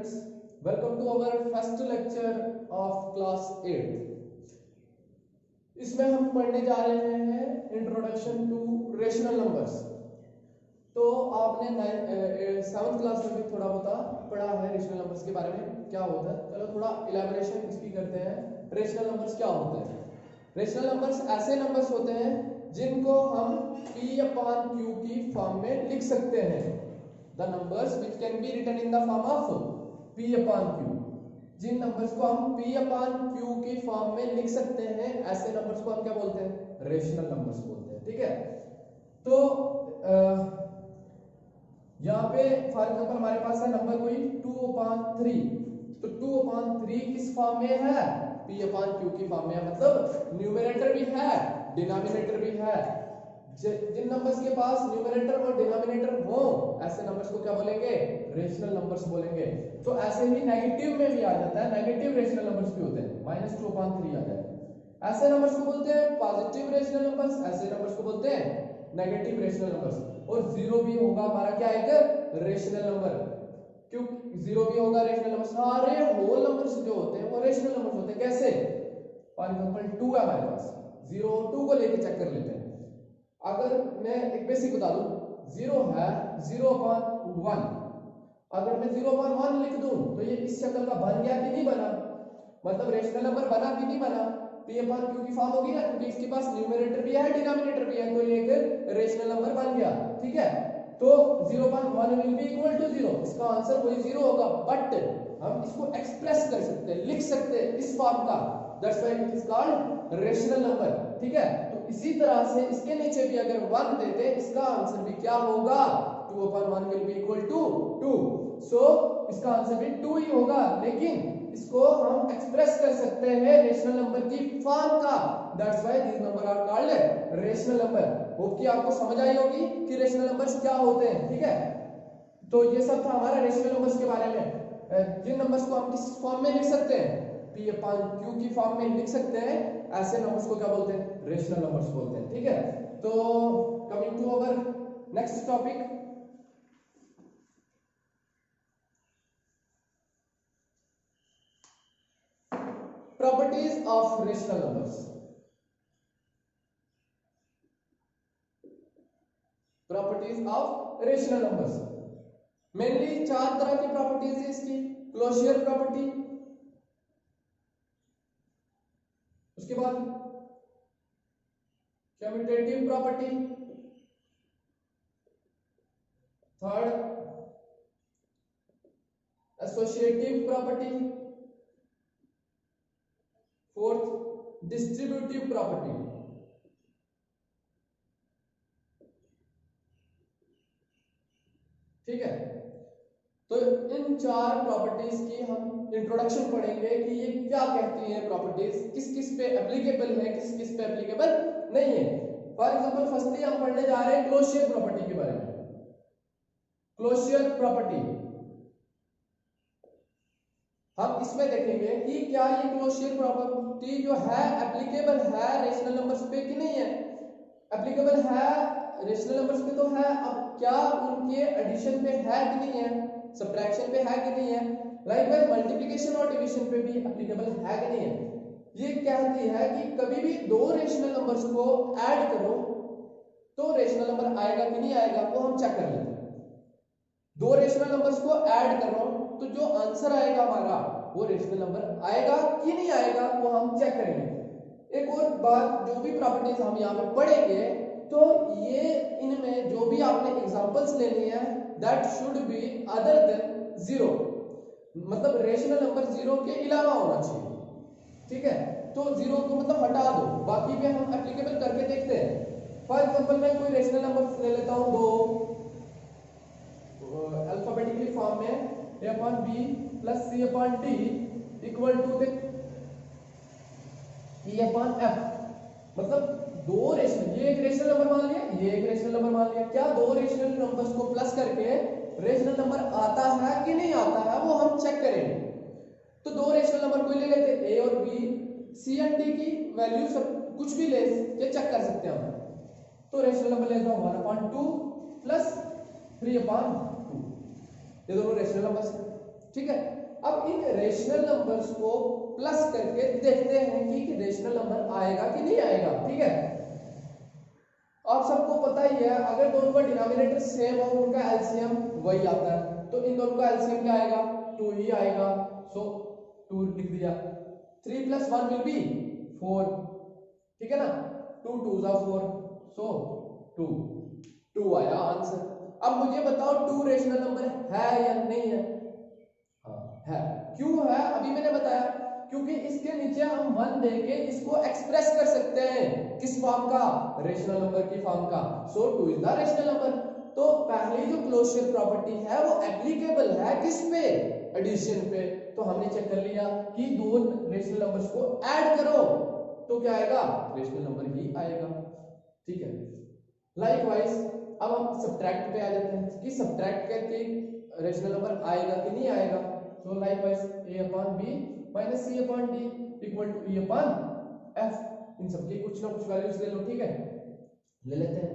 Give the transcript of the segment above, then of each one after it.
students, welcome to our first lecture of class 8. इसमें हम पढ़ने जा रहे हैं इंट्रोडक्शन टू रेशनल नंबर्स। तो आपने 7th क्लास में भी थोड़ा बहुत पढ़ा है रेशनल नंबर्स के बारे में, क्या होता है। चलो थोड़ा इलैबोरेशन इसकी करते हैं। रेशनल नंबर्स क्या होते हैं? रेशनल नंबर्स ऐसे नंबर्स होते हैं जिनको हम p अपॉन q की फॉर्म में लिख सकते हैं। The numbers which can be written in the form of p upon q। जिन नंबर्स को हम p अपॉन q की फॉर्म में लिख सकते हैं, ऐसे नंबर्स को हम क्या बोलते हैं? रेशनल नंबर्स बोलते हैं। ठीक है, तो यहाँ पे फॉर एग्जांपल हमारे पास है नंबर कोई 2/3। तो 2/3 किस फॉर्म में है? p अपॉन q की फॉर्म में है। मतलब न्यूमरेटर भी है, डिनोमिनेटर भी है। जिन नंबर्स के पास न्यूमरेटर और डिनोमिनेटर हो, ऐसे नंबर्स को क्या बोलेंगे? रेशनल नंबर्स बोलेंगे। तो ऐसे ही नेगेटिव में भी आ जाता है, नेगेटिव रेशनल नंबर्स भी होते हैं, -2/3 आ जाए। ऐसे नंबर्स को बोलते हैं पॉजिटिव रेशनल नंबर्स, ऐसे नंबर्स को बोलते हैं नेगेटिव रेशनल नंबर्स। और जीरो भी होगा हमारा क्या एक रेशनल नंबर, क्यों जीरो भी होगा रेशनल नंबर। सारे होल नंबर्स जो होते हैं वो रेशनल नंबर्स होते हैं। कैसे? फॉर एग्जांपल 2 है हमारे पास, 0 और 2 को लेके चेक कर लेते हैं। अगर मैं एक बेसिक बता दूं, 0 है 0/1। अगर मैं 0/1 लिख दूं तो ये इस शक्ल का बन गया कि नहीं बना? मतलब रेशनल नंबर बना कि नहीं बना? p अपॉन q की फॉर्म होगी ना, क्योंकि इसके पास न्यूमरेटर भी है डिनोमिनेटर भी है, तो ये एक रेशनल नंबर बन गया। ठीक है, तो 0/1 विल बी इक्वल टू 0, इसका आंसर वही 0 होगा। बट हम इसको एक्सप्रेस कर सकते हैं, लिख सकते हैं इस फॉर्म का, that's why it is called rational number. ठीक है, तो इसी तरह से इसके नीचे भी अगर 1 देते, इसका आंसर भी क्या होगा? 2/1 विल बी इक्वल टू 2। सो इसका आंसर भी 2 ही होगा। लेकिन इसको हम एक्सप्रेस कर सकते हैं रेशनल नंबर की फॉर्म का, that's why this number are called rational number. Hope कि आपको समझ आई होगी कि रेशनल नंबर्स क्या होते हैं। ठीक है, तो ये सब था हमारा रेशनल नंबर्स के बारे में। जिन नंबर्स को हम किस फॉर्म में लिख सकते हैं? p अपॉन q की फॉर्म में लिख सकते हैं, ऐसे नंबर्स को क्या बोलते हैं? रेशनल नंबर्स बोलते हैं। ठीक है, तो coming to our next topic, properties of rational numbers. Properties of rational numbers mainly 4 तरह की प्रॉपर्टीज है इसकी। क्लोजर प्रॉपर्टी, उसके बाद commutative property, third associative property, fourth distributive property. ठीक है, तो इन 4 प्रॉपर्टीज की हम इंट्रोडक्शन पढ़ेंगे कि ये क्या कहती हैं प्रॉपर्टीज, किस किस पे एप्लीकेबल है, किस किस पे एप्लीकेबल नहीं है। फॉर एग्जांपल फर्स्टली हम पढ़ने जा रहे हैं क्लोजर प्रॉपर्टी के बारे में। क्लोजर प्रॉपर्टी हम इसमें देखेंगे कि क्या ये क्लोजर प्रॉपर्टी जो है एप्लीकेबल है रेशनल नंबर्स पे कि नहीं है। एप्लीकेबल है रेशनल नंबर्स पे तो है, अब क्या उनके एडिशन पे है कि नहीं है, सब्ट्रैक्शन पे है कि नहीं है, लाइकवाइज मल्टीप्लिकेशन और डिवीजन पे भी एप्लीकेबल है कि नहीं है। ये कहती है कि कभी भी दो रेशनल नंबर्स को ऐड करो तो रेशनल नंबर आएगा कि नहीं आएगा, वो हम चेक कर लेते हैं। दो रेशनल नंबर्स को ऐड कर रहा हूं तो जो आंसर आएगा हमारा वो रेशनल नंबर आएगा कि नहीं आएगा, वो हम चेक करेंगे। एक और बात, जो भी प्रॉपर्टीज हम यहाँ पे पढ़ेंगे तो ये इनमें जो भी आपने एग्जांपल्स लेनी है that should be other than 0, मतलब रेशनल नंबर 0 के अलावा होना चाहिए। ठीक है, तो 0 को मतलब हटा दो, बाकी पे हम एप्लीकेबल करके देखते हैं। फॉर एग्जांपल मैं कोई रेशनल नंबर ले लेता हूं 2, अल्फाबेटिकली फॉर्म में a upon b plus c upon d equal to e upon f। मतलब दो रेशनल, ये एक रेशनल नंबर मान लिया, ये एक रेशनल नंबर मान लिया, क्या दो रेशनल नंबर्स को प्लस करके रेशनल नंबर आता है कि नहीं आता है, वो हम चेक करेंगे। तो दो रेशनल नंबर कोई ले लेते हैं, a और b, c एंड d की वैल्यू सब कुछ भी ले ये चेक कर सकते हैं हम। तो रेशनल नंबर लेता हूं 1/2 प्लस 3/2, ये दोनों रेशनल नंबर्स हैं। ठीक है। अब इन रेशनल नंबर्स को प्लस करके देखते हैं कि रेशनल नंबर आएगा कि नहीं आएगा। ठीक है, आप सबको पता ही है अगर दोनों का डिनोमिनेटर सेम हो उनका एलसीएम वही आता है, तो इन दोनों का एलसीएम क्या आएगा, 2 ही आएगा। सो 2 लिख दिया, 3 + 1 विल बी 4, ठीक है ना, 2 2 = 4, सो 2 आया आंसर। अब मुझे बताओ 2 रेशनल नंबर है या नहीं है? हाँ है। क्यों है? अभी मैंने बताया क्योंकि इसके नीचे हम 1 देके इसको एक्सप्रेस कर सकते हैं किस फॉर्म का, रेशनल नंबर की फॉर्म का। सो 2 इज द रेशनल नंबर। तो पहली जो क्लोजर प्रॉपर्टी है वो एप्लीकेबल है किस पे, एडिशन पे। तो हमने चेक कर लिया कि दो रेशनल नंबर्स को ऐड करो तो क्या आएगा, रेशनल नंबर ही आएगा। ठीक है, लाइकवाइज अब हम सब्ट्रैक्ट पे आ जाते हैं कि सब्ट्रैक्ट करके रेशनल नंबर आएगा कि नहीं आएगा। तो लाइकवाइज a/b - c/d = e/f, इन सबकी कुछ ना कुछ वैल्यूज ले लो। ठीक है, ले लेते हैं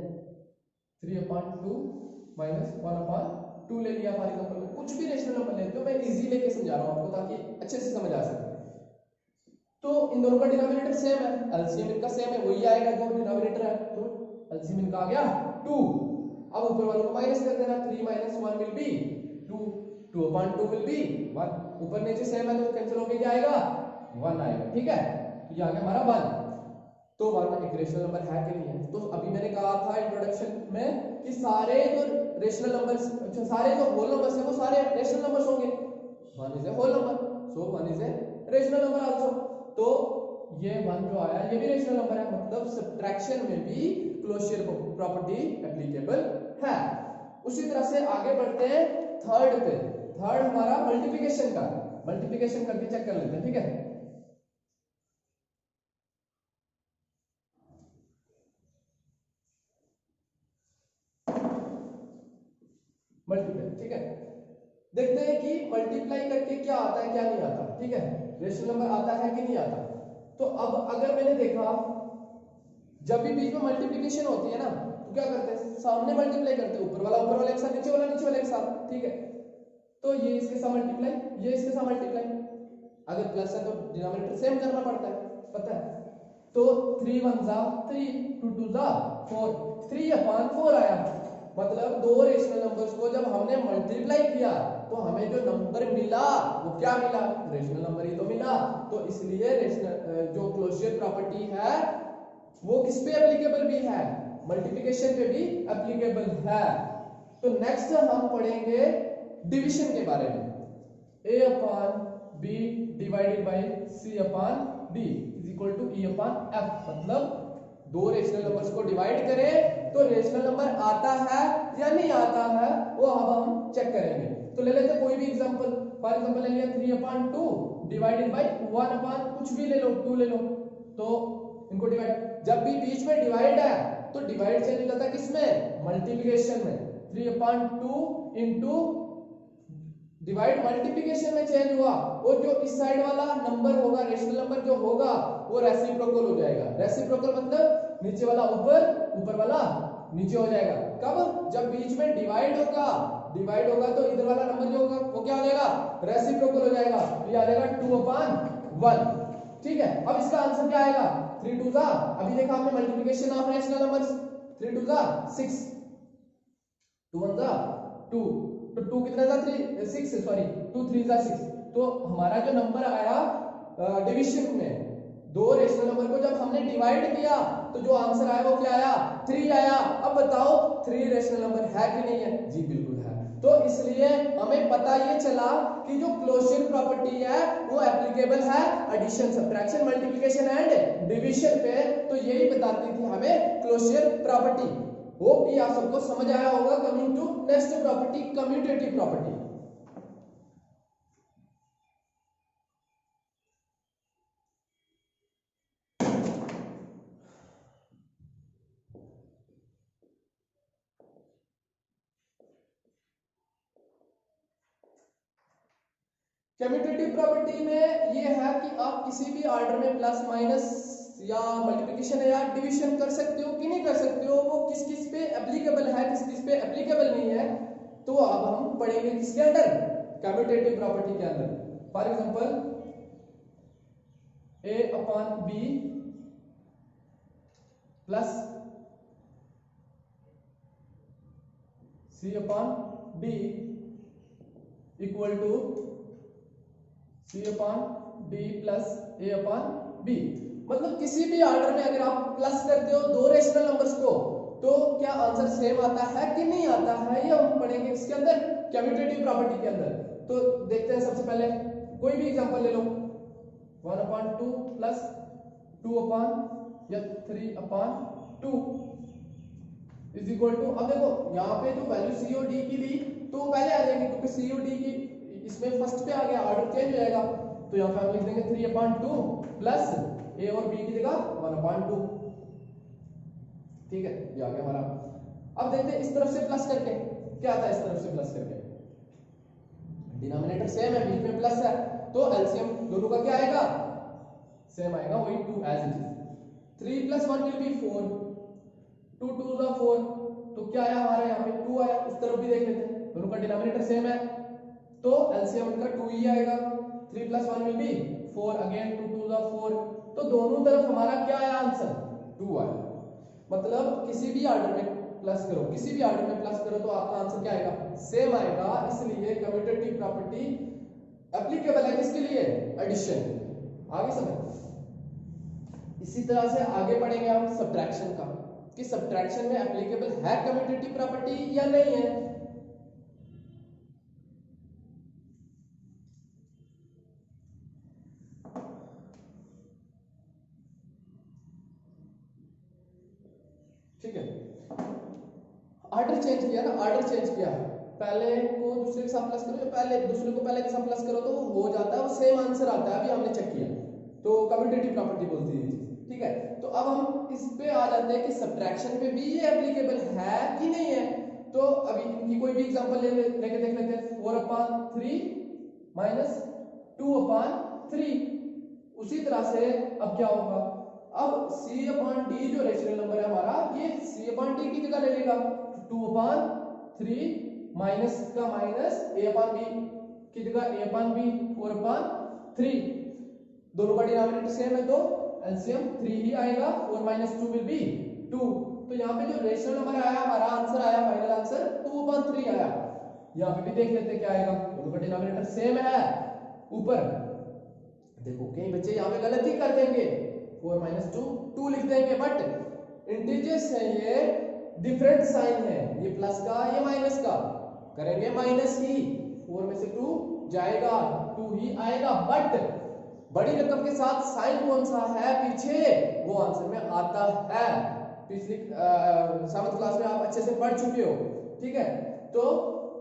3/2 - 1/2 ले लिया। फॉर एग्जांपल में कुछ भी रेशनल नंबर लेते हो, मैं इजी लेके समझा रहा हूं आपको ताकि अच्छे से समझ आ सके। तो इन दोनों का डिनोमिनेटर सेम है, एलसीएम इनका सेम है, वही आएगा जो डिनोमिनेटर है। तो एलसीएम इनका आ गया 2। अब ऊपर वालों को माइनस कर देना, 3 - 1 विल बी 2, 2/2 विल बी 1। ऊपर नीचे सेम है तो कैंसिल होके क्या आएगा, 1 आएगा। ठीक है, तो ये आ गया हमारा 1। तो 1 एक रेशनल नंबर है कि नहीं है? तो अभी मैंने कहा था इंट्रोडक्शन में कि सारे जो रेशनल नंबर्स, अच्छा सारे जो होल नंबर्स हैं वो सारे रेशनल नंबर्स होंगे। 1 is a whole number, so 1 is a rational number also. तो ये 1 जो आया ये भी रेशनल नंबर है, मतलब सब्ट्रैक्शन में भी क्लोजर प्रॉपर्टी एप्लीकेबल है। उसी तरह से आगे बढ़ते हैं थर्ड पे। थर्ड हमारा मल्टीप्लिकेशन का, मल्टीप्लिकेशन करके चेक कर लेते हैं। ठीक है, मल्टीप्लाई। ठीक है, देखते हैं कि मल्टीप्लाई करके क्या आता है क्या नहीं आता। ठीक है, रेशनल नंबर आता है कि नहीं आता। तो अब अगर मैंने देखा जब भी बीच में मल्टीप्लिकेशन होती है ना तो क्या करते हैं, सामने मल्टीप्लाई करते हैं, ऊपर वाला एक साथ, नीचे वाला एक साथ। ठीक है, तो ये इसके साथ मल्टीप्लाई, ये इसके साथ मल्टीप्लाई। अगर प्लस है तो डिनोमिनेटर सेम करना पड़ता है, पता है। तो 3 1 ज़ा 3, 2 2 ज़ा 4, 3/4 आया। मतलब दो रेशनल नंबर्स को जब हमने मल्टीप्लाई किया तो हमें जो नंबर मिला वो क्या मिला, रेशनल नंबर ही तो मिला। तो इसलिए रेशनल जो क्लोजर प्रॉपर्टी है वो किस पे एप्लीकेबल भी है, मल्टीप्लिकेशन पे भी एप्लीकेबल है। तो नेक्स्ट हम पढ़ेंगे डिवीजन के बारे में। a/b divided by c/d is equal to e/f। मतलब दो रेशनल नंबर्स को डिवाइड करें तो रेशनल नंबर आता है या नहीं आता है वो अब हम चेक करेंगे। तो ले लेते कोई भी एग्जांपल। फॉर एग्जांपल ले लिया 3/2 डिवाइडेड बाय 1/ कुछ भी ले लो, 2 ले लो। तो इनको डिवाइड, जब भी बीच में डिवाइड है तो डिवाइड चेंज हो जाता है किसमें, मल्टीप्लिकेशन में। 3/2 इनटू डिवाइड मल्टीप्लिकेशन में चेंज हुआ, वो जो इस साइड वाला नंबर होगा, रेशनल नंबर जो होगा वो रेसिप्रोकल हो जाएगा। रेसिप्रोकल मतलब नीचे वाला ऊपर, ऊपर वाला नीचे हो जाएगा। कब, जब बीच में डिवाइड होगा, डिवाइड होगा तो इधर वाला नंबर जो होगा वो क्या हो जाएगा, रेसिप्रोकल हो जाएगा। तो ये आ जाएगा 2/1। ठीक है, अब इसका आंसर क्या आएगा, 3 2 ज़ा, अभी देखा हमने मल्टीप्लिकेशन ऑफ रेशनल नंबर्स, 3 2 ज़ा 6, 2 1 ज़ा 2, तो 2 कितना था 6, सॉरी 2 3 ज़ा 6। तो हमारा जो नंबर आया डिवीजन में, दो रेशनल नंबर को जब हमने डिवाइड किया तो जो आंसर आया वो क्या आया, 3 आया। अब बताओ 3 रेशनल नंबर है कि नहीं है, जी बिल्कुल है। तो इसलिए हमें पता ये चला कि जो क्लोजर प्रॉपर्टी है वो एप्लीकेबल है addition, subtraction, multiplication and division पे। तो यही बताती थी हमें क्लोजर प्रॉपर्टी। होप कि आप सबको समझ आया होगा। Coming to next property, commutative property. Commutative property में ये है कि आप किसी भी ऑर्डर में प्लस माइनस या मल्टीप्लिकेशन या डिवीजन कर सकते हो कि नहीं कर सकते हो, वो किस किस पे एप्लीकेबल है, किस किस पे एप्लीकेबल नहीं है। तो अब हम पढ़ेंगे किसके अंडर, कम्यूटेटिव प्रॉपर्टी के अंदर। For example a upon b plus c upon d equal to c upon d plus a upon b। मतलब किसी भी ऑर्डर में अगर आप प्लस करते हो दो रेशनल नंबर्स को, तो क्या आंसर सेम आता है कि नहीं आता है, ये हम पढ़ेंगे इसके अंदर कम्यूटेटिव प्रॉपर्टी के अंदर। तो देखते हैं सबसे पहले कोई भी एग्जांपल ले लो, 1/2 प्लस 2/, या 3/2 इज इक्वल टू, अब देखो यहाँ पे जो वैल्यू सी और डी की ली तो पहले आ जाएगी, क्योंकि सी और डी की इसमें फर्स्ट पे आ गया, ऑर्डर चेंज हो जाएगा। तो यहाँ पे हम लिख देंगे 3/2 प्लस ए और बी की जगह 1/2। ठीक है, ये आ गया हमारा। अब देखते हैं इस तरफ से प्लस करके क्या आता है। इस तरफ से प्लस करके डिनोमिनेटर सेम है, बीच में प्लस है, तो एलसीएम दोनों का क्या आएगा, सेम आएगा, वही 2 as it is. 3 + 1 will be 4, 2 2 = 4, तो क्या आया हमारा यहाँ पे 2 आया। उस तरफ भी देख लेते हैं, दोनों का डिनोमिनेटर सेम है, तो एलसीएम इनका 2 ही आएगा। 3 + 1 विल बी 4, अगेन 2 2 = 4, तो दोनों तरफ हमारा क्या आया आंसर, 2 आया। मतलब किसी भी ऑर्डर में प्लस करो, किसी भी ऑर्डर में प्लस करो तो आपका आंसर क्या आएगा, सेम आएगा। इसलिए कम्यूटेटिव प्रॉपर्टी एप्लीकेबल है किसके लिए, एडिशन। आगे समझ। इसी तरह से आगे पढ़ेंगे हम सब्ट्रैक्शन का, कि सब्ट्रैक्शन में एप्लीकेबल है कम्यूटेटिव प्रॉपर्टी या नहीं है। ठीक है, ऑर्डर चेंज किया ना, ऑर्डर चेंज किया, पहले को दूसरे के साथ प्लस करो, पहले दूसरे को पहले के साथ प्लस करो तो वो हो जाता है, वो सेम आंसर आता है। अभी हमने चेक किया, तो कम्यूटेटिव प्रॉपर्टी बोलती है। ठीक है, तो अब हम इस पे आ जाते हैं कि सब्ट्रैक्शन पे भी ये एप्लीकेबल है कि नहीं है। तो अभी इनकी कोई भी एग्जांपल लेके देख लेते हैं। 4/3 माइनस 2/3। उसी तरह से अब क्या होगा, अब c/d जो रेशनल नंबर है हमारा, ये c/d की जगह ले लेगा। 2/3 माइनस का माइनस a/b की जगह a/b 4/3। दोनों का डिनोमिनेटर सेम है तो एलसीएम 3 ही आएगा। 4 - 2 विल बी 2। तो यहाँ पे जो रेशनल नंबर आया हमारा आंसर आया, फाइनल आंसर 2/3 आया। यहाँ पे भी देख लेते हैं क्या आएगा, दोनों का डिनोमिनेटर सेम है। ऊपर देखो कई बच्चे यहाँ पे गलती कर देंगे, 4 - 2 2 लिख देंगे, बट इंटीजर्स है ये, डिफरेंट साइन है, ये प्लस का ये माइनस का, करेंगे माइनस ही। 4 में से 2 जाएगा, 2 ही आएगा, बट बड़ी रकम के साथ साइन कौन सा है पीछे, वो आंसर में आता है। पिछली 7th क्लास में आप अच्छे से पढ़ चुके हो। ठीक है, तो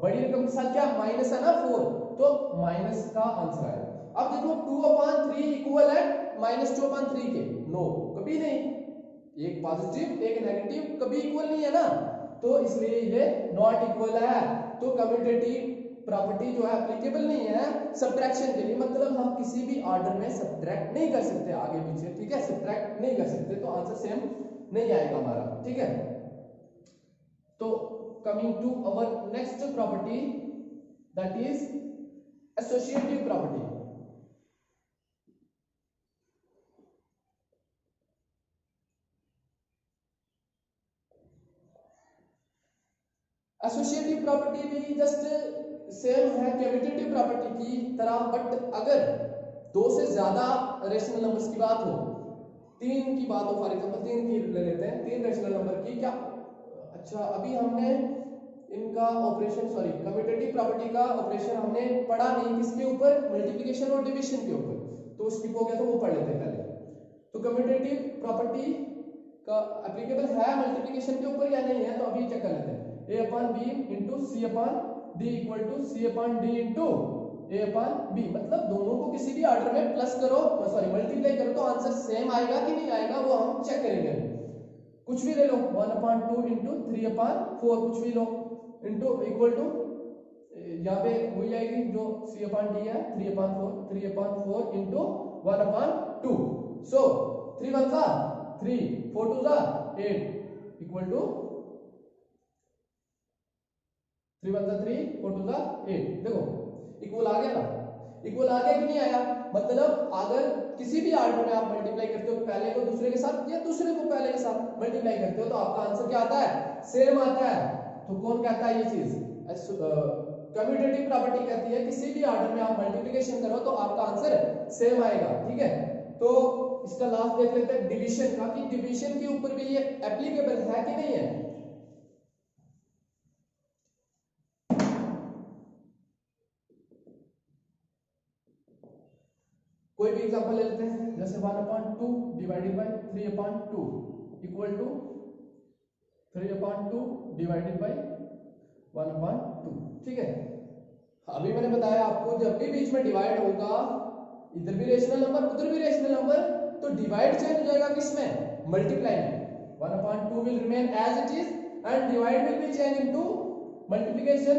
बड़ी रकम के साथ क्या माइनस है ना 4, तो माइनस का आंसर आएगा। अब देखो 2/3 इक्वल है -2/3 के, नो कभी नहीं, एक पॉजिटिव एक नेगेटिव कभी इक्वल नहीं है ना, तो इसलिए ये नॉट इक्वल है। तो कम्यूटेटिव प्रॉपर्टी जो है एप्लीकेबल नहीं है सब्ट्रैक्शन के लिए। मतलब हम किसी भी ऑर्डर में सब्ट्रैक्ट नहीं कर सकते आगे पीछे। ठीक है, सब्ट्रैक्ट नहीं कर सकते, तो आंसर सेम नहीं आएगा हमारा। ठीक है, तो coming to our next property, that is associative property. Associative property भी जस्ट सेम है कम्यूटेटिव प्रॉपर्टी की तरह, बट अगर 2 से ज्यादा रेशनल नंबर्स की बात हो, 3 की बात हो, फॉर एग्जांपल 3 की ले लेते हैं, 3 रेशनल नंबर की, क्या अच्छा अभी हमने इनका ऑपरेशन, सॉरी कम्यूटेटिव प्रॉपर्टी का ऑपरेशन हमने पढ़ा नहीं, किसके ऊपर, मल्टीप्लिकेशन और डिवीजन के ऊपर, तो स्किप हो गया, तो वो पढ़ लेते हैं पहले। तो कम्यूटेटिव प्रॉपर्टी का एप्लीकेबल है मल्टीप्लिकेशन के ऊपर या नहीं है, तो अभी चेक कर लेते हैं। a/b into c/d equal to c/d into a/b। मतलब दोनों को किसी भी ऑर्डर में प्लस करो, सॉरी मल्टीप्लाई करो, तो आंसर सेम आएगा कि नहीं आएगा वो हम चेक करेंगे। कुछ भी ले लो, 1/2 इंटू 3/4, कुछ भी लो, इंटू इक्वल टू यहाँ पे वही आएगी जो c/d है, 3/4 इंटू 1/2। सो 3 1 सा 3, 4 2 सा 8 इक्वल टू 3 1 सा 3, 4 2 सा 8। देखो इक्वल आ गया ना, इक्वल आ गया कि नहीं आया? मतलब अगर किसी भी आर्डर में आप मल्टीप्लाई करते हो पहले को दूसरे के साथ या दूसरे को पहले के साथ मल्टीप्लाई करते हो तो आपका आंसर क्या आता है? सेम आता है। तो कौन कहता है ये चीज? कम्यूटेटिव प्रॉपर्टी कहती है किसी भी आर्डर में आप मल्टीप्लिकेशन करो तो आपका आंसर सेम आएगा। ठीक है, तो इसका लास्ट देख लेते हैं डिवीजन का, कि डिवीजन के ऊपर भी ये एप्लीकेबल है कि नहीं है। कोई भी एग्जांपल ले लेते हैं, जैसे 1/2 divided by 3/2 equal to 3/2 divided by 1/2। ठीक है, अभी मैंने बताया आपको जब भी बीच में डिवाइड होगा, इधर भी रेशनल नंबर उधर भी रेशनल नंबर, तो डिवाइड चेंज हो जाएगा किसमें? मल्टीप्लाई में। 1/2 will remain as it is and divide will be change into multiplication,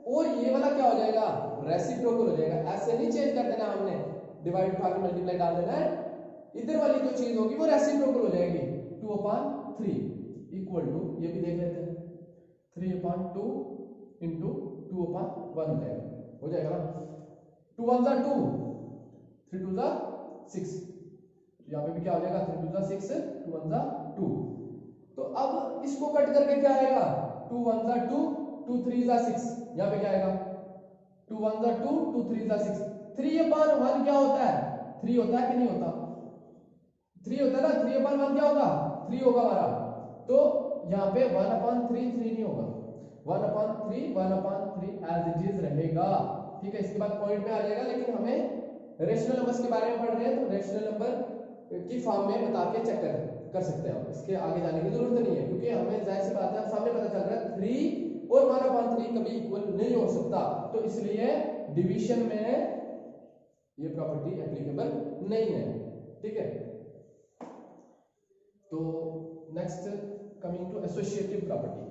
और ये वाला क्या हो जाएगा? रेसिप्रोकल हो जाएगा। ऐसे नहीं चेंज कर देना हमने, डिवाइड उठा के मल्टीप्लाई डाल देना है, इधर वाली जो चीज होगी वो रेसिप्रोकल हो जाएगी। 2/3 इक्वल टू, ये भी देख लेते हैं, 3/2 इंटू 2/1 हो जाएगा ना। 2 1 जा 2, 3 2 जा 6, यहाँ पे भी क्या हो जाएगा? 3 2 जा 6, 2 1 जा 2। तो अब इसको कट करके क्या आएगा? 2 1 जा 2, 2 3 जा 6, यहाँ पे क्या आएगा? 2 1 जा 2, 2 3 जा 6। 3/1 क्या होता है? 3 होता है कि नहीं होता? 3 होता है ना। 3/1 क्या होगा? 3 होगा हमारा। तो यहाँ पे 1/3 3 नहीं होगा, 1/3 एज इट इज रहेगा। ठीक है, इसके बाद पॉइंट में आ जाएगा, लेकिन हमें रेशनल नंबर्स के बारे में पढ़ रहे हैं तो रेशनल नंबर की फॉर्म में बता के चेक कर सकते हैं हम, इसके आगे जाने की जरूरत नहीं है, क्योंकि हमें जाहिर सी बात है सामने पता चल रहा है 3 और 1/3 कभी इक्वल नहीं हो सकता, तो इसलिए डिवीजन में ये प्रॉपर्टी एप्लीकेबल नहीं है। ठीक है, तो next coming to associative property.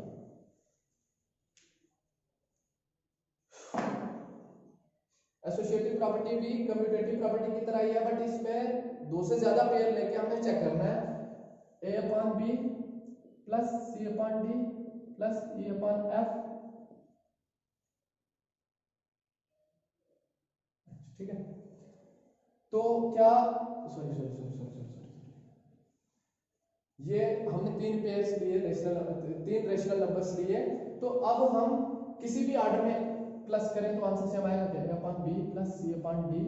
Associative property भी कम्यूटेटिव प्रॉपर्टी की तरह ही है, बट इसमें 2 से ज्यादा पेयर लेके हमें चेक करना है। A/B plus C/D plus E/F। ठीक है, तो क्या sorry sorry sorry sorry sorry ये हमने 3 पेयर्स लिए, तीन रेशनल नंबर्स लिए, तो अब हम किसी भी ऑर्डर में प्लस करें तो आंसर सेम आएगा क्या? A/B plus C/D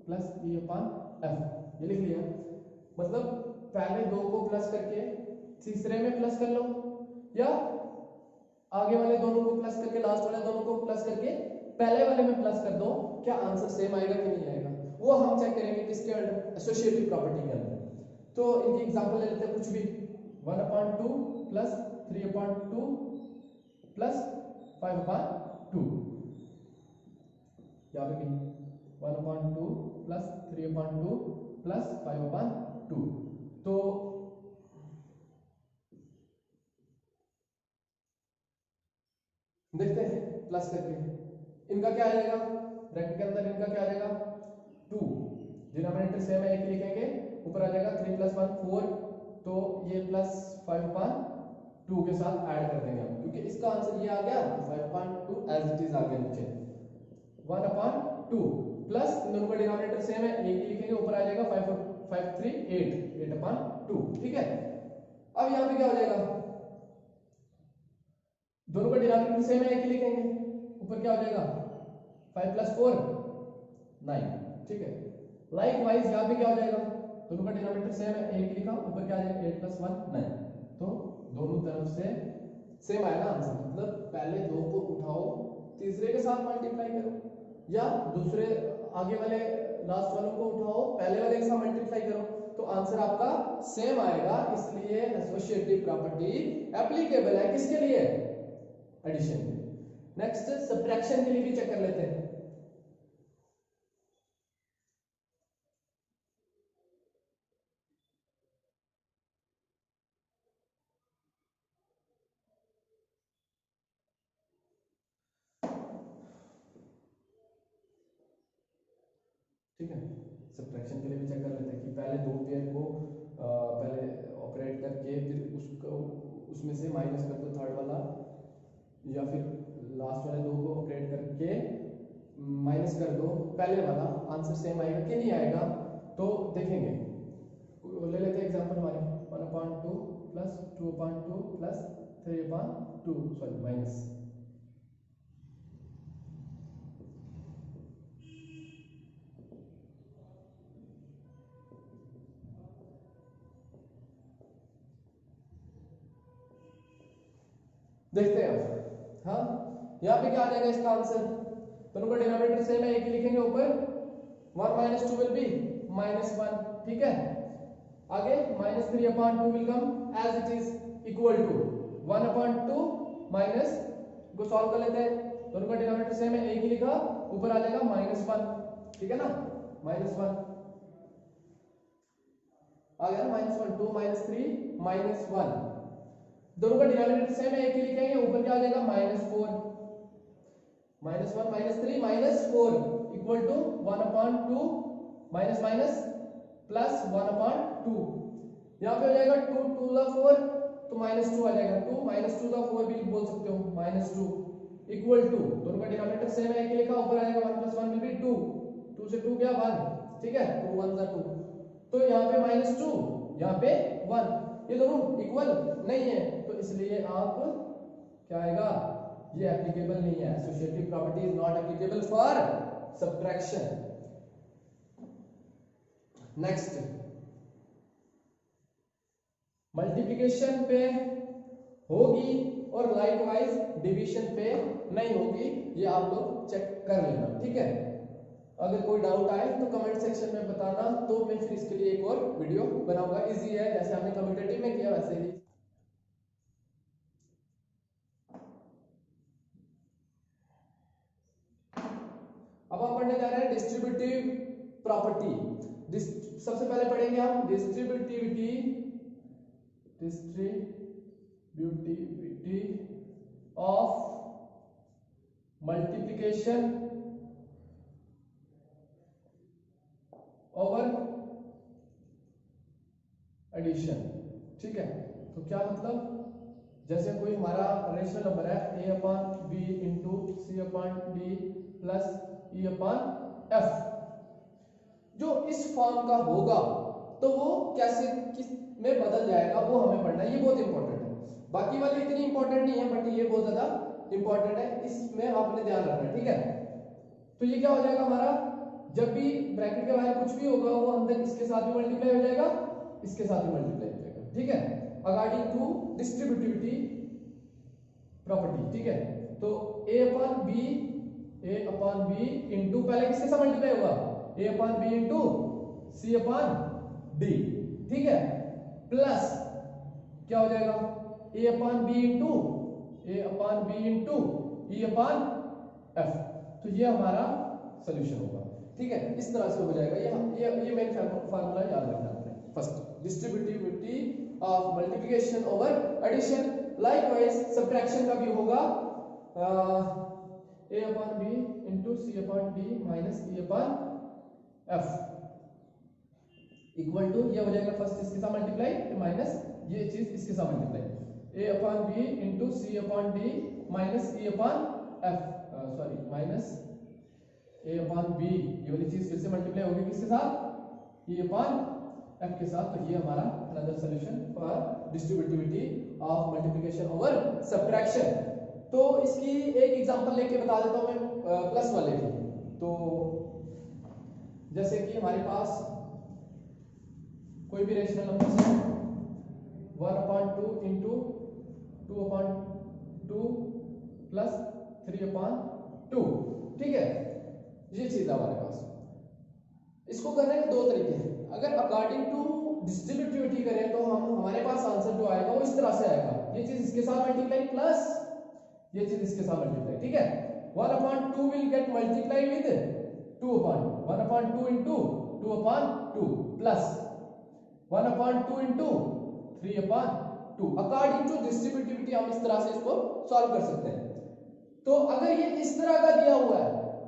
plus E/F, ये लिख लिया। मतलब पहले 2 को प्लस करके तीसरे में प्लस कर लो, या आगे वाले दोनों को प्लस करके लास्ट वाले दोनों को प्लस करके पहले वाले में प्लस कर दो, क्या आंसर सेम आएगा कि नहीं आएगा? वो हम चेक करेंगे किसके अंडर? एसोसिएटिव प्रॉपर्टी के अंदर। तो इनकी एग्जांपल ले लेते हैं, कुछ भी 1/2 प्लस 3/2 प्लस 5/2, यहाँ पे भी 1/2 प्लस 3/2 प्लस 5/2। तो देखते हैं प्लस करके इनका क्या आ जाएगा, ब्रैकेट के अंदर इनका क्या आ जाएगा? 2, डिनोमिनेटर सेम है, एक लिखेंगे, ऊपर आ जाएगा 3 + 1 4, तो ये प्लस 5/2 के साथ ऐड कर देंगे हम, क्योंकि इसका आंसर ये आ गया, 5/2 एज इट इज आ गया नीचे। 1/2 प्लस दोनों का डिनोमिनेटर सेम है, एक ही लिखेंगे, ऊपर आ जाएगा 5 5 3 8 8/2। ठीक है, अब यहाँ पे क्या हो जाएगा? दोनों का डिनोमिनेटर सेम है, एक ही लिखेंगे, ऊपर क्या हो जाएगा? 5 + 4 9। ठीक है, लाइकवाइज यहाँ पे क्या हो जाएगा? दोनों का डिनोमिनेटर सेम है, एक लिखा, ऊपर क्या आ जाएगा? 8 + 1 9। तो दोनों तरफ से सेम आएगा आंसर। मतलब पहले 2 को उठाओ, तीसरे के साथ मल्टीप्लाई करो, या दूसरे आगे वाले लास्ट वालों को उठाओ, पहले वाले के साथ मल्टीप्लाई करो, तो आंसर आपका सेम आएगा। इसलिए एसोसिएटिव प्रॉपर्टी एप्लीकेबल है किसके लिए? एडिशन। नेक्स्ट सब्ट्रैक्शन के लिए भी चेक कर लेते हैं। ठीक है, सब्ट्रैक्शन के लिए भी चेक कर लेते हैं कि पहले 2 पेयर को पहले ऑपरेट करके फिर उसको उसमें से माइनस कर दो थर्ड वाला, या फिर लास्ट वाले 2 को ऑपरेट करके माइनस कर दो, पहले वाला आंसर सेम आएगा कि नहीं आएगा, तो देखेंगे। ले लेते हैं एग्जांपल हमारे 1/2 प्लस 2/2 प्लस 3/2 सॉरी माइनस। देखते हैं आप, हाँ यहाँ पे क्या आ जाएगा इसका आंसर, दोनों का डिनोमिनेटर सेम है, एक ही लिखेंगे ऊपर, 1 माइनस 2 विल बी -1, ठीक है। आगे -3/2 will come as it is equal to 1/2 minus, को सॉल्व कर लेते हैं, दोनों का डिनोमिनेटर सेम है, एक ही लिखा, ऊपर आ जाएगा -1, ठीक है ना, -1 आ गया ना, -1, 2 -3 -1, दोनों का डिनोमिनेटर सेम है, एक ही लिखेंगे, ऊपर क्या आ जाएगा -4, -1 -3 -4 equal to 1/2 minus minus plus 1/2, यहाँ पे हो जाएगा 2 2 द 4 तो -2 आ जाएगा, 2 -2 द 4 भी बोल सकते हो, -2 इक्वल टू, दोनों का डिनोमिनेटर सेम है, एक ही लिखा, ऊपर आ जाएगा 1 + 1 विल बी 2, 2 से 2 गया 1, ठीक है, 2 1 ज़ा 2, तो यहाँ पे -2 यहाँ पे 1, ये दोनों इक्वल नहीं है, तो इसलिए आप क्या आएगा, ये एप्लीकेबल नहीं है, associative property is not applicable for subtraction. Next, multiplication पे होगी और लाइकवाइज डिवीजन पे नहीं होगी, ये आप लोग चेक कर लेना, ठीक है। अगर कोई डाउट आए तो कमेंट सेक्शन में बताना, तो मैं फिर इसके लिए एक और वीडियो बनाऊंगा, इजी है, जैसे हमने कम्यूटेटिव में किया वैसे ही। अब हम पढ़ने जा रहे हैं डिस्ट्रीब्यूटिव प्रॉपर्टी। सबसे पहले पढ़ेंगे हम distributivity of multiplication over addition, ठीक है। तो क्या मतलब, जैसे कोई हमारा रेशनल नंबर है a/b into c/d plus e/f, जो इस फॉर्म का होगा तो वो कैसे किस में बदल जाएगा वो हमें पढ़ना है, ये बहुत इंपॉर्टेंट है। बाकी वाले इतनी इंपॉर्टेंट नहीं है, बट ये बहुत ज्यादा इंपॉर्टेंट है, इसमें आपने ध्यान रखना है, ठीक है। तो ये क्या हो जाएगा हमारा, जब भी ब्रैकेट के बाहर कुछ भी होगा वो अंदर इसके साथ भी मल्टीप्लाई हो जाएगा, इसके साथ भी मल्टीप्लाई हो जाएगा, ठीक है, अकॉर्डिंग टू डिस्ट्रीब्यूटिविटी प्रॉपर्टी, ठीक है। तो a/b इंटू, पहले किसके साथ मल्टीप्लाई होगा, a/b इंटू c/d, ठीक है, प्लस क्या हो जाएगा a/b इंटू e/f, तो ये हमारा सॉल्यूशन होगा, ठीक है। इस तरह से हो जाएगा, ये मेन फार्मूला याद रखना है। First, distributivity of multiplication over addition, likewise subtraction का भी होगा a/b into c/d minus e/f equal to, ये हो जाएगा फर्स्ट इसके साथ मल्टीप्लाई माइनस ये चीज इसके साथ multiply, a/b into c/d minus e/f, sorry minus a/b, ये वाली चीज फिर से मल्टीप्लाई होगी किसके साथ, e/f के साथ। तो ये हमारा another solution for distributivity of multiplication over subtraction. तो इसकी एक एग्जांपल लेके बता देता हूं मैं, प्लस वाले की। तो जैसे कि हमारे पास कोई भी रेशनल नंबर है 1/2 इंटू 2/2 प्लस 3/2, ठीक है, ये चीज है हमारे पास। इसको करने के दो तरीके हैं, अगर अकॉर्डिंग टू डिस्ट्रीब्यूटिविटी करें तो हम हमारे पास आंसर जो आएगा वो इस तरह से आएगा, ये चीज इसके साथ मल्टीप्लाई प्लस ये चीज इसके साथ मल्टीप्लाई, ठीक है। 1/2 will get multiply with 2/2, 1/2 into 2/2 plus 1/2 into 3/2, according to distributivity हम इस तरह से इसको सॉल्व कर सकते हैं। तो अगर ये इस तरह का दिया हुआ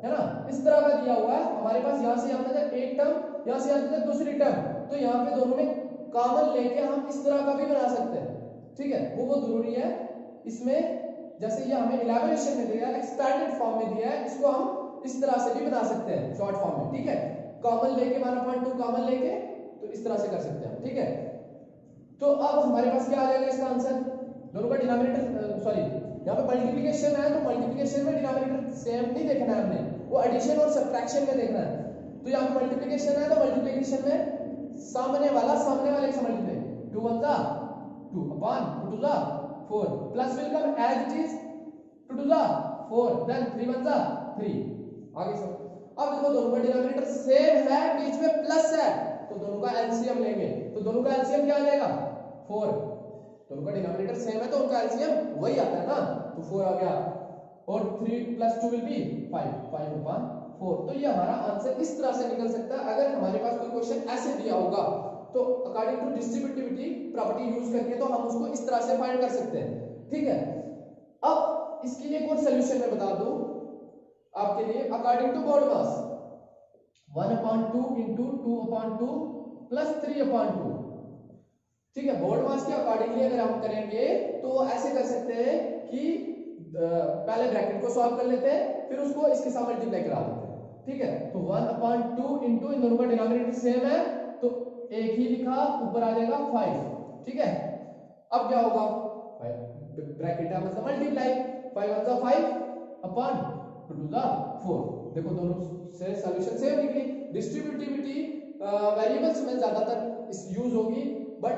है ना, इस तरह का दिया हुआ है, हमारे पास यहां से आता था एक टर्म, यहां से आता था दूसरी टर्म, तो यहाँ पे दोनों में कॉमन लेके हम इस तरह का भी बना सकते हैं, ठीक है, वो बहुत जरूरी है। इसमें जैसे ये हमें इलैबोरेशन में दिया है, एक्सपैंडेड फॉर्म में दिया है, इसको हम इस तरह से भी बना सकते हैं शॉर्ट फॉर्म में, ठीक है। कॉमन लेके 1/2 कॉमन लेके तो इस तरह से कर सकते हैं, ठीक है। तो अब हमारे पास क्या आ जाएगा इसका आंसर, दोनों का डिनोमिनेटर सॉरी यहाँ पे मल्टीप्लिकेशन है, तो मल्टीप्लिकेशन में डिनोमिनेटर सेम नहीं देखना है हमने, वो एडिशन और सब्ट्रैक्शन में देखना है। तो यहाँ पे मल्टीप्लिकेशन है, तो मल्टीप्लिकेशन में सामने वाले से मल्टीप्लाई, 2 1 जा 2 अपॉन 2 2 जा 4 plus will come as it is 2 2 जा 4 देन 3 1 जा 3 आगे सब। अब देखो दोनों का डिनोमिनेटर सेम है, बीच में प्लस है, तो दोनों का एलसीएम लेंगे, तो दोनों का एलसीएम क्या आ जाएगा 4, दोनों का डिनोमिनेटर सेम है तो उनका एलसीएम वही आता है ना, तो 4 आ गया और 3 + 2 विल बी 5 5/4। तो ये हमारा आंसर इस तरह से निकल सकता है। अगर हमारे पास कोई क्वेश्चन ऐसे दिया होगा तो according to distributivity property use करके तो हम उसको इस तरह से फाइंड कर सकते हैं, ठीक है। अब इसके लिए एक और सॉल्यूशन मैं बता दूं आपके लिए, अकॉर्डिंग टू बोर्ड मास 1/2 × 2/2 + 3/2, ठीक है। बोर्ड मास के अकॉर्डिंगली अगर हम करेंगे तो ऐसे कर सकते हैं कि पहले ब्रैकेट को सॉल्व कर लेते हैं, फिर उसको इसके साथ मल्टीप्लाई करा देते हैं, ठीक है। तो 1/2 × इन दोनों का डिनोमिनेटर सेम है तो एक ही लिखा, ऊपर आ जाएगा 5, ठीक है। अब क्या होगा 5 ब्रैकेट है मतलब मल्टीप्लाई, 5 1 = 5 अपॉन 2 2 = 4। देखो दोनों से सॉल्यूशन सेम निकली। डिस्ट्रीब्यूटिविटी वेरिएबल्स में ज्यादातर इस यूज होगी, बट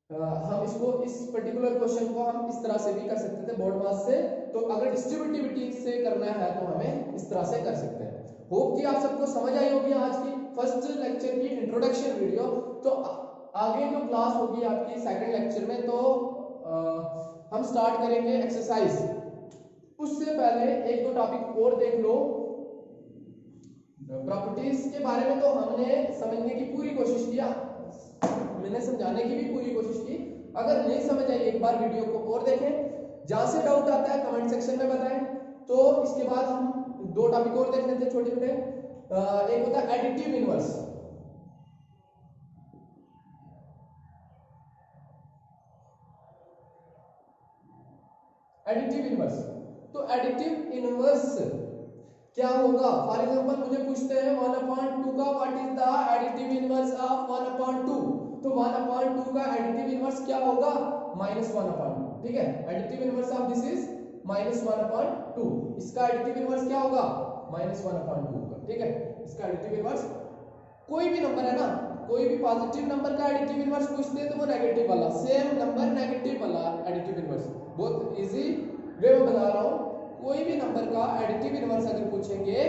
हम इसको इस पर्टिकुलर क्वेश्चन को हम इस तरह से भी कर सकते थे बोर्ड मास से, तो अगर डिस्ट्रीब्यूटिविटी से करना है तो हमें इस तरह से कर सकते हैं। होप कि आप सबको समझ आई होगी आज की फर्स्ट लेक्चर की इंट्रोडक्शन वीडियो। तो आगे जो क्लास होगी आपकी सेकंड लेक्चर में, तो हम स्टार्ट करेंगे एक्सरसाइज। उससे पहले एक दो टॉपिक और देख लो। प्रॉपर्टीज के बारे में तो हमने समझने की पूरी कोशिश किया, मैंने समझाने की भी पूरी कोशिश की। अगर नहीं समझ आई एक बार वीडियो को और देखें, जहां से डाउट आता है कमेंट सेक्शन में बताएं। तो इसके बाद हम दो टॉपिक और देख लेते हैं छोटे छोटे। एक होता है एडिटिव इनवर्स, एडिटिव इनवर्स। तो एडिटिव इनवर्स क्या होगा, फॉर एग्जांपल मुझे पूछते हैं 1/2 का what is the additive inverse of 1/2, तो 1/2 का एडिटिव इनवर्स क्या होगा -1/2, ठीक है। Additive inverse of this is -1/2, इसका एडिटिव इनवर्स क्या होगा -1/2 होगा, ठीक है। इसका एडिटिव इनवर्स कोई भी नंबर है ना, कोई भी पॉजिटिव नंबर का एडिटिव इनवर्स पूछते हैं तो वो नेगेटिव वाला, सेम नंबर नेगेटिव वाला एडिटिव इनवर्स, बहुत इजी वे में बता रहा हूं। कोई भी नंबर का एडिटिव इनवर्स अगर पूछेंगे,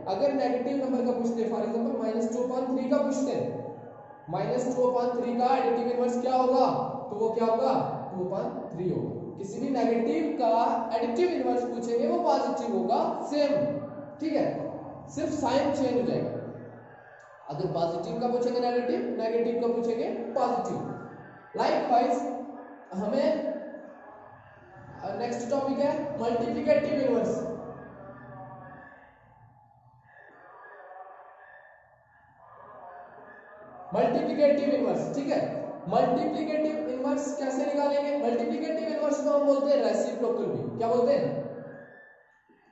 अगर नेगेटिव नंबर का पूछते हैं, फॉर एग्जांपल -2/3 का पूछते हैं, -2/3 का एडिटिव इनवर्स क्या होगा, तो वो क्या होगा 2/3 होगा। किसी भी नेगेटिव का एडिटिव इनवर्स पूछेंगे वो पॉजिटिव होगा, सेम, ठीक है, सिर्फ साइन चेंज हो जाएगा। अगर पॉजिटिव का पूछेंगे नेगेटिव, नेगेटिव का पूछेंगे पॉजिटिव। लाइकवाइज हमें नेक्स्ट टॉपिक है मल्टीप्लिकेटिव इनवर्स। मल्टीप्लिकेटिव इनवर्स, ठीक है। मल्टीप्लिकेटिव इनवर्स कैसे निकालेंगे, मल्टीप्लिकेटिव इनवर्स को हम बोलते हैं रेसिप्रोकल भी। क्या बोलते हैं,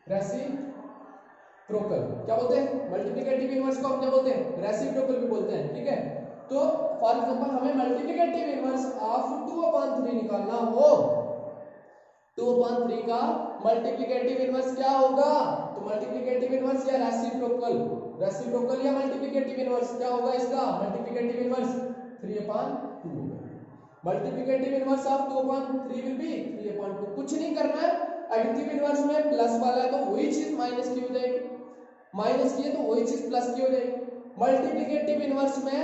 रेसिप्रोकल। क्या बोलते हैं, मल्टीप्लिकेटिव इनवर्स को हम क्या बोलते हैं, रेसिप्रोकल भी बोलते हैं, ठीक है। तो फॉर एग्जांपल हमें मल्टीप्लिकेटिव इनवर्स ऑफ 2/3 निकालना हो, 2/3 का मल्टीप्लिकेटिव इनवर्स क्या होगा, तो मल्टीप्लिकेटिव इनवर्स या रेसिप्रोकल, रेसिप्रोकल या मल्टीप्लिकेटिव इनवर्स क्या होगा इसका, मल्टीप्लिकेटिव इनवर्स 3/2 होगा। Multiplicative inverse of 2/3 will be 3/2। कुछ नहीं करना है, एडिटिव इनवर्स में प्लस वाला है तो वही चीज माइनस की हो जाएगी, माइनस की है तो वही चीज प्लस की हो जाएगी। मल्टीप्लिकेटिव इनवर्स में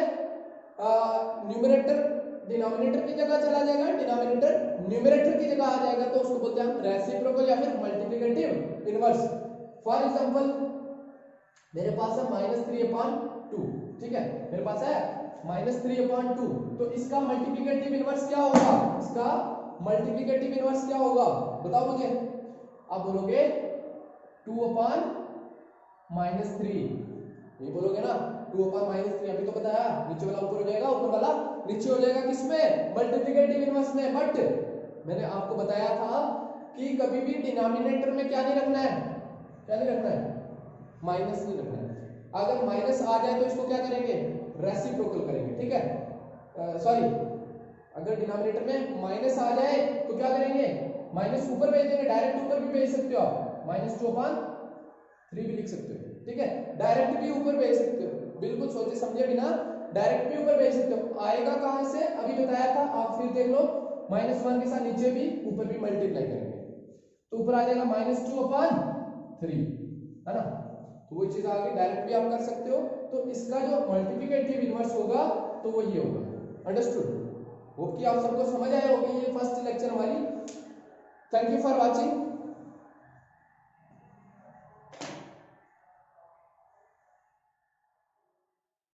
न्यूमरेटर डिनोमिनेटर की जगह चला जाएगा, डिनोमिनेटर न्यूमरेटर की जगह आ जाएगा, तो उसको बोलते हैं हम रेसिप्रोकल या फिर मल्टीप्लिकेटिव इनवर्स। फॉर एग्जांपल मेरे पास है -3/2, ठीक है, मेरे पास है -3/2, तो इसका मल्टीप्लिकेटिव इनवर्स क्या होगा, इसका मल्टीप्लिकेटिव इनवर्स क्या होगा बताओ मुझे। आप बोलोगे 2/-3, ये बोलोगे ना 2/-3, अभी तो बताया नीचे वाला ऊपर हो जाएगा, ऊपर वाला नीचे हो जाएगा, किसमें, मल्टीप्लिकेटिव इनवर्स में। बट मैंने आपको बताया था कि कभी भी डिनोमिनेटर में क्या नहीं रखना है, क्या नहीं रखना है, माइनस नहीं रखना है। अगर माइनस आ जाए तो इसको क्या करेंगे, रेसिप्रोकल करेंगे, ठीक है। सॉरी, अगर डिनोमिनेटर में माइनस आ जाए तो क्या करेंगे, माइनस ऊपर भेज देंगे, डायरेक्ट ऊपर भी भेज सकते हो आप, -2/3 भी लिख सकते हो, ठीक है। डायरेक्ट भी ऊपर भेज सकते हो, बिल्कुल सोचे समझे बिना डायरेक्ट भी ऊपर भेज सकते हो। आएगा कहां से, अभी बताया था, आप फिर देख लो, -1 के साथ नीचे भी ऊपर भी मल्टीप्लाई करेंगे तो ऊपर आ जाएगा -2/3, है ना। तो वो चीज आगे डायरेक्ट भी आप कर सकते हो। तो इसका जो मल्टीप्लिकेटिव इनवर्स होगा तो वो ये होगा। अंडरस्टूड? होप कि आप सबको समझ आया होगा। ये फर्स्ट लेक्चर हमारी। Thank you for watching.